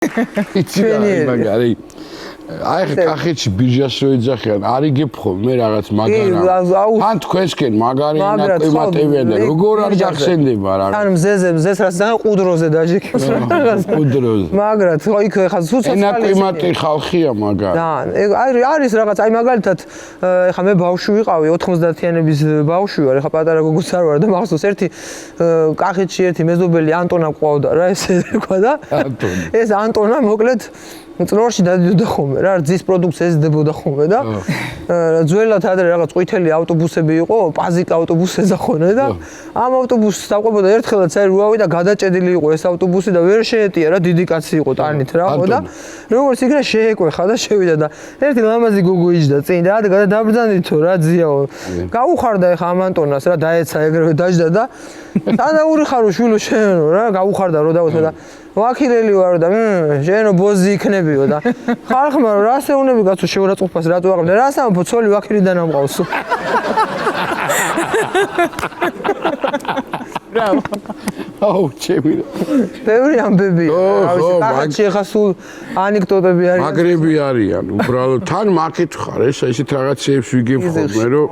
იცი რა მაგარი აი კახეთში ბირჟას რო ეძახიან არ იგებ ხოლმე რაღაც მაგარა ან თქვენსკენ მაგარი ნაკვიმატებია და როგორ არ გახსენდება რა ან მზეს რაც და ყუდროზე დაჟიქებს რაღაც ყუდროზე მაგრად იქ ხა სუცოცხალი ნაკვიმატი ხალხია მაგარი და არის რაღაც აი მაგალითად ხა მე ბავშვი ვიყავი 90-იანების ბავშვი ვარ ხა პატარა გოგოც არ ვარ და მახსოვს ერთი კახეთში ერთი მეზობელი ანტონა ყავდა რა ესე თქვა და ეს ანტონა მოკლედ წროში დადიოდა ხოლმე რა რძის პროდუქცია ეზდებოდა ხოლმე და ძველად ადრე რაღაც ყვითელი ავტობუსები იყო პაზიკ ავტობუსი ეძახონე და ამ ავტობუსს დაყვებოდა ერთხელაც აი რუავი და გადაჭედილი იყო ეს ავტობუსი და ვერ შეეტია რა დიდი კაცი იყო ტანით რა ხო და როგორც იქნა შეეკვეხა და შევიდა და ერთი ლამაზი გოგო იჯდა წინ და გადაბრძანითო რა ძიაო გაუხარდა ეხა ამ ანტონას რა დაეცა ეგრევე დაჯდა და თანაური ხარო შვილო შენო რა გაუხარდა რო დავუწე და ვაქილელი ვარ და შენო ბოზი იქნებიო და ხალხმა რას ეუნები კაცო შეურაცხყოფას რატო აღარ რას ამბობ ცოლი ვაქილიდან ამყავსო ბრავო აუ ჩემი ბევრი ამბებია კახეთში ხა სულ ანეკდოტები არის მაგრები არიან უბრალოდ თან მაკითხარ ეს ისეთ რაღაცეებს ვიგებ ხოლმე რომ